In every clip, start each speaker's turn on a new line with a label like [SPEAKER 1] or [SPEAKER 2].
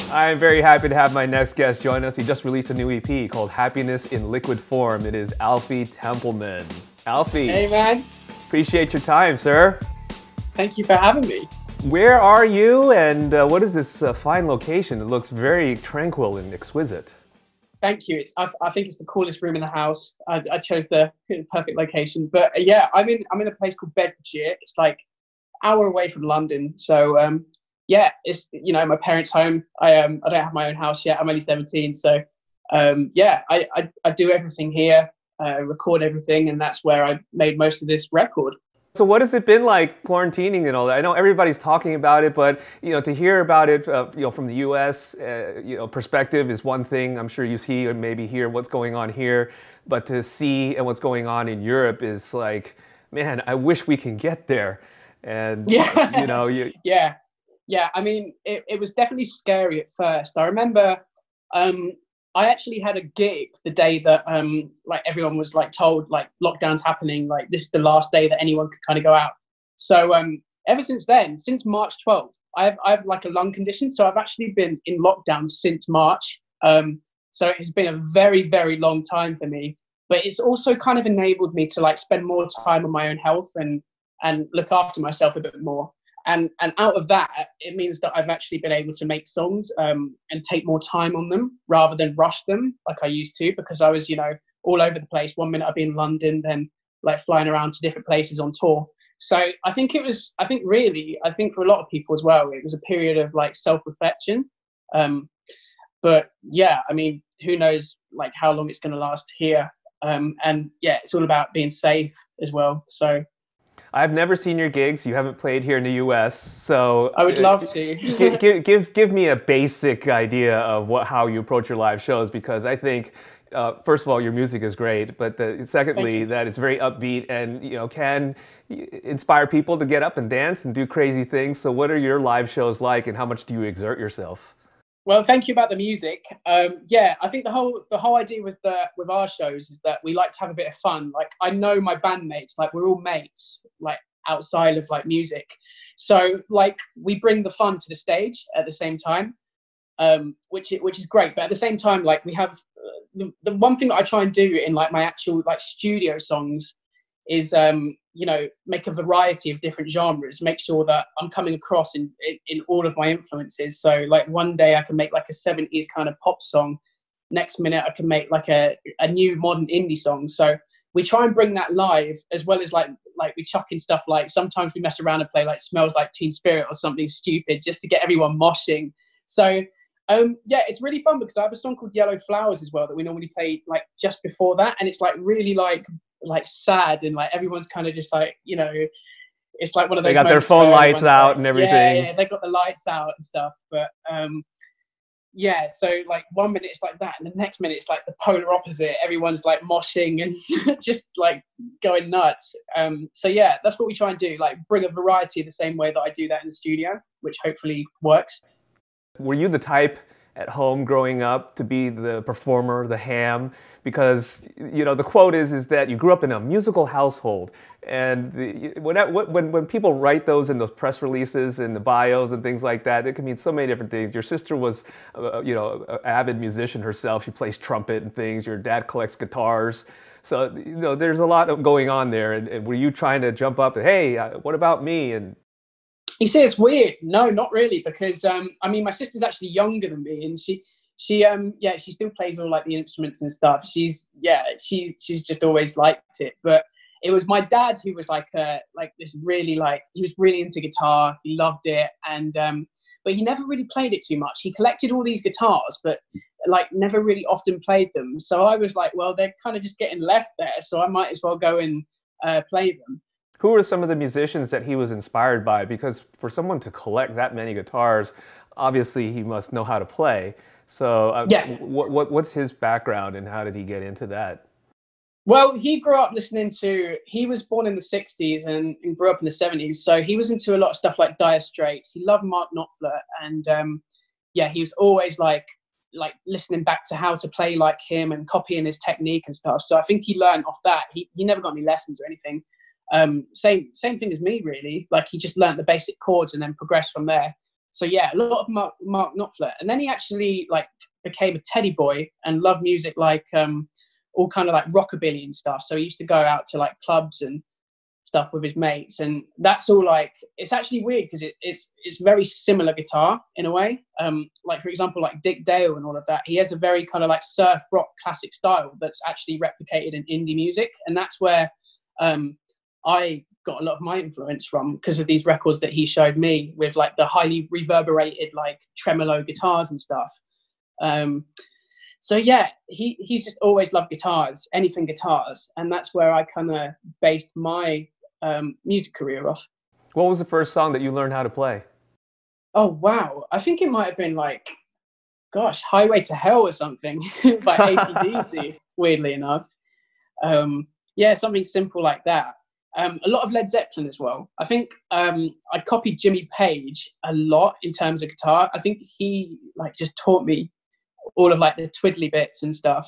[SPEAKER 1] I'm very happy to have my next guest join us. He just released a new EP called Happiness in Liquid Form. It is Alfie Templeman. Alfie.
[SPEAKER 2] Hey, man.
[SPEAKER 1] Appreciate your time, sir.
[SPEAKER 2] Thank you for having me.
[SPEAKER 1] Where are you, and what is this fine location? It looks very tranquil and exquisite.
[SPEAKER 2] Thank you. I think it's the coolest room in the house. I chose the perfect location. But yeah, I'm in a place called Bedfordshire. It's like an hour away from London. So yeah, it's my parents' home. I don't have my own house yet. I'm only 17. So yeah, I do everything here, record everything, and that's where I made most of this record.
[SPEAKER 1] So what has it been like quarantining and all that? I know everybody's talking about it, but to hear about it, from the U.S. Perspective is one thing. I'm sure you see and maybe hear what's going on here, but to see and what's going on in Europe is like, man, I wish we can get there. And
[SPEAKER 2] yeah, yeah. I mean, it was definitely scary at first. I remember, I actually had a gig the day that like everyone was like told like lockdown's happening, like this is the last day that anyone could kind of go out. So ever since then, since March 12th, I have like a lung condition, so I've actually been in lockdown since March. So it has been a very, very long time for me, but it's also kind of enabled me to like spend more time on my own health and look after myself a bit more. And out of that, it means that I've actually been able to make songs and take more time on them rather than rush them like I used to, because I was, all over the place. One minute I'd be in London, then like flying around to different places on tour. So I think for a lot of people as well, it was a period of like self-reflection. But yeah, I mean, who knows like how long it's going to last here. And yeah, it's all about being safe as well. So
[SPEAKER 1] I've never seen your gigs. You haven't played here in the U.S., so
[SPEAKER 2] I would love to.
[SPEAKER 1] give me a basic idea of how you approach your live shows, because I think, first of all, your music is great, but secondly, that it's very upbeat and can inspire people to get up and dance and do crazy things. So, what are your live shows like, and how much do you exert yourself?
[SPEAKER 2] Well, thank you about the music. Yeah, I think the whole idea with our shows is that we like to have a bit of fun. Like, I know my bandmates, like we're all mates, like outside of like music. So like we bring the fun to the stage at the same time, which is great. But at the same time, like we have the one thing that I try and do in like my actual like studio songs is make a variety of different genres, make sure that I'm coming across in all of my influences. So like one day I can make like a 70s kind of pop song, next minute I can make like a new modern indie song. So we try and bring that live, as well as like we chuck in stuff like sometimes we mess around and play like Smells Like Teen Spirit or something stupid just to get everyone moshing. So yeah, it's really fun because I have a song called Yellow Flowers as well that we normally play like just before that, and it's like really like sad, and like everyone's kind of just like it's like one of those.
[SPEAKER 1] They got their phone lights out and everything.
[SPEAKER 2] Yeah, they got the lights out and stuff. But yeah, so like 1 minute it's like that, and the next minute it's like the polar opposite. Everyone's like moshing and just like going nuts. So yeah, that's what we try and do, like bring a variety the same way that I do that in the studio, which hopefully works.
[SPEAKER 1] Were you the type at home growing up to be the performer, the ham? Because the quote is that you grew up in a musical household, and when people write those in those press releases and the bios and things like that, it can mean so many different things. Your sister was an avid musician herself. She plays trumpet and things. Your dad collects guitars. So there's a lot going on there. And were you trying to jump up and, hey, what about me? And
[SPEAKER 2] you see, it's weird. No, not really, because I mean, my sister's actually younger than me, and she still plays all like the instruments and stuff. She's just always liked it. But it was my dad who was like this really he was really into guitar. He loved it, and but he never really played it too much. He collected all these guitars, but like never really often played them. So I was like, well, they're kind of just getting left there, so I might as well go and play them.
[SPEAKER 1] Who are some of the musicians that he was inspired by? Because for someone to collect that many guitars, obviously he must know how to play. So
[SPEAKER 2] yeah.
[SPEAKER 1] What's his background and how did he get into that?
[SPEAKER 2] Well, he grew up he was born in the 60s and grew up in the 70s. So he was into a lot of stuff like Dire Straits. He loved Mark Knopfler. And yeah, he was always like listening back to how to play like him and copying his technique and stuff. So I think he learned off that. He never got any lessons or anything. Same thing as me, really. Like he just learned the basic chords and then progressed from there. So yeah, a lot of Mark Knopfler, and then he actually like became a teddy boy and loved music like all kind of like rockabilly and stuff. So he used to go out to like clubs and stuff with his mates, and that's all like, it's actually weird because it's very similar guitar in a way. Like for example, like Dick Dale and all of that, he has a very kind of like surf rock classic style that's actually replicated in indie music, and that's where I got a lot of my influence from, because of these records that he showed me with like the highly reverberated like tremolo guitars and stuff. So yeah, he's just always loved guitars, anything guitars, and that's where I kind of based my music career off.
[SPEAKER 1] What was the first song that you learned how to play?
[SPEAKER 2] Oh wow, I think it might have been like, gosh, Highway to Hell or something by AC/DC. Weirdly enough, yeah, something simple like that. A lot of Led Zeppelin as well. I think I copied Jimmy Page a lot in terms of guitar. I think he like just taught me all of like the twiddly bits and stuff.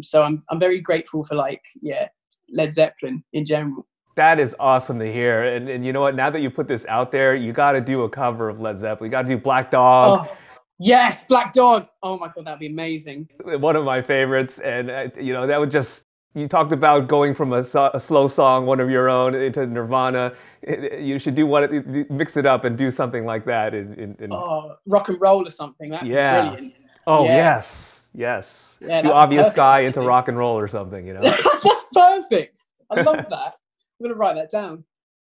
[SPEAKER 2] So I'm very grateful for like, yeah, Led Zeppelin in general.
[SPEAKER 1] That is awesome to hear. And you know what? Now that you put this out there, you got to do a cover of Led Zeppelin. You got to do Black Dog.
[SPEAKER 2] Oh, yes, Black Dog. Oh my God, that'd be amazing.
[SPEAKER 1] One of my favorites. And, you know, that would just, you talked about going from a slow song, one of your own, into Nirvana. You should mix it up and do something like that.
[SPEAKER 2] Oh, rock and roll or something. That'd be brilliant.
[SPEAKER 1] Oh, yeah. Yes.
[SPEAKER 2] Yeah,
[SPEAKER 1] do Obvious
[SPEAKER 2] perfect,
[SPEAKER 1] Guy
[SPEAKER 2] actually.
[SPEAKER 1] into rock and roll or something, you know?
[SPEAKER 2] That's perfect. I love that. I'm going to write that down.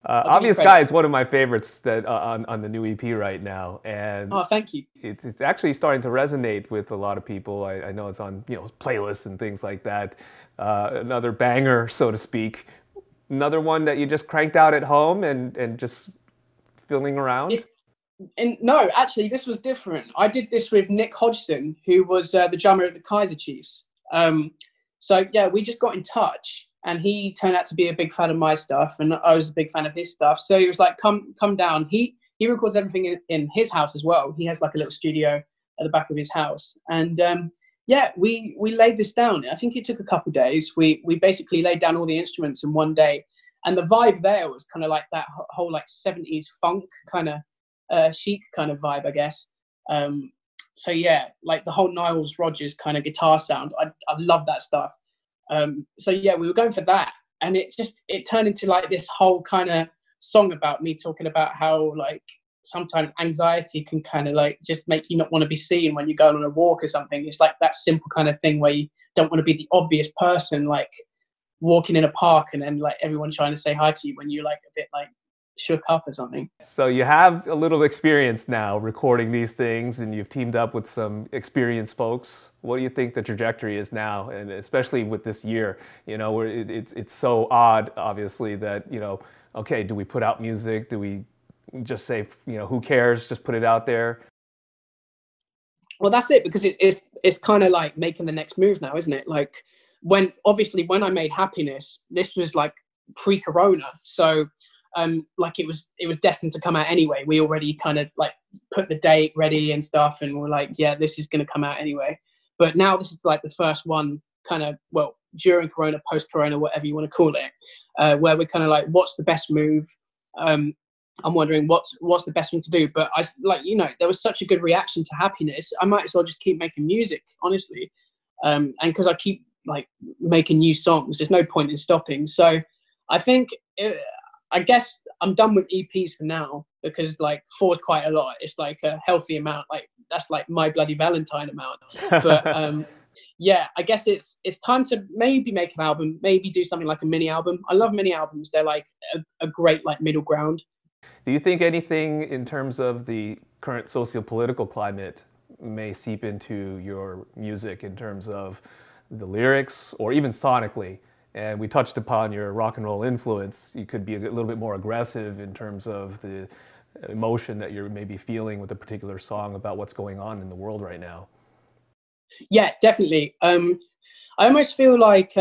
[SPEAKER 1] Obvious Guy is one of my favorites that on the new EP right now, and
[SPEAKER 2] oh, thank you.
[SPEAKER 1] It's actually starting to resonate with a lot of people. I know it's on playlists and things like that. Another banger, so to speak. Another one that you just cranked out at home and just feeling around.
[SPEAKER 2] No, actually, this was different. I did this with Nick Hodgson, who was the drummer of the Kaiser Chiefs. So yeah, we just got in touch. And he turned out to be a big fan of my stuff, and I was a big fan of his stuff. So he was like, "Come down." He records everything in his house as well. He has like a little studio at the back of his house, and yeah, we laid this down. I think it took a couple of days. We basically laid down all the instruments in one day, and the vibe there was kind of like that whole like 70s funk kind of chic kind of vibe, I guess. So yeah, like the whole Niles Rodgers kind of guitar sound. I love that stuff. So yeah, we were going for that, and it turned into like this whole kind of song about me talking about how like sometimes anxiety can kind of like just make you not want to be seen when you're going on a walk or something. It's like that simple kind of thing where you don't want to be the obvious person like walking in a park and then like everyone trying to say hi to you when you're like a bit like shook up or something.
[SPEAKER 1] So you have a little experience now recording these things, and you've teamed up with some experienced folks. What do you think the trajectory is now, and especially with this year, where it's so odd, obviously, that, okay, do we put out music? Do we just say, who cares? Just put it out there.
[SPEAKER 2] Well, that's it, because it's kind of like making the next move now, isn't it? Like when I made Happiness, this was like pre-corona. So like it was destined to come out anyway. We already kind of like put the date ready and stuff, and we're like, yeah, this is going to come out anyway. But now this is like the first one kind of, well, during Corona, post-Corona, whatever you want to call it, where we're kind of like, what's the best move? I'm wondering what's the best thing to do. But I like, there was such a good reaction to Happiness. I might as well just keep making music, honestly. And because I keep like making new songs, there's no point in stopping. So I think I guess I'm done with EPs for now, because like 4's quite a lot. It's like a healthy amount. Like that's like My Bloody Valentine amount. But yeah, I guess it's time to maybe make an album, maybe do something like a mini album. I love mini albums. They're like a great like middle ground.
[SPEAKER 1] Do you think anything in terms of the current socio-political climate may seep into your music in terms of the lyrics or even sonically? And we touched upon your rock and roll influence. You could be a little bit more aggressive in terms of the emotion that you're maybe feeling with a particular song about what's going on in the world right now.
[SPEAKER 2] Yeah, definitely. I almost feel like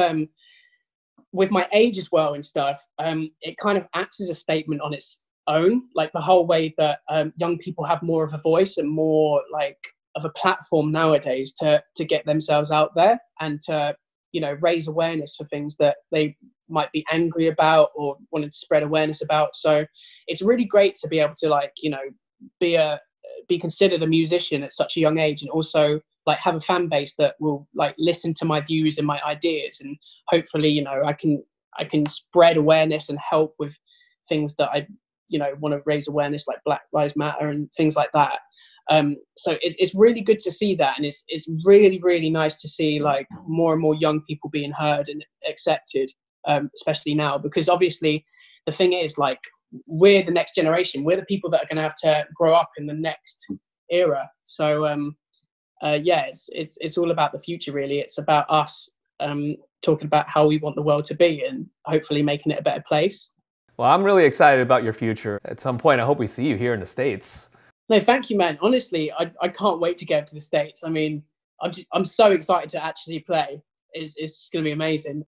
[SPEAKER 2] with my age as well and stuff, it kind of acts as a statement on its own. Like the whole way that young people have more of a voice and more like of a platform nowadays to get themselves out there and to raise awareness for things that they might be angry about or wanted to spread awareness about. So it's really great to be able to like, be a be considered a musician at such a young age, and also like have a fan base that will like listen to my views and my ideas, and hopefully, you know, I can spread awareness and help with things that I, you know, want to raise awareness, like Black Lives Matter and things like that. So it's really good to see that, and it's really, really nice to see like more and more young people being heard and accepted, especially now, because obviously the thing is, like, we're the next generation. We're the people that are going to have to grow up in the next era. So yeah, it's all about the future, really. It's about us talking about how we want the world to be and hopefully making it a better place.
[SPEAKER 1] Well, I'm really excited about your future. At some point, I hope we see you here in the States.
[SPEAKER 2] No, thank you, man. Honestly, I can't wait to go to the States. I mean, I'm so excited to actually play. It's just going to be amazing.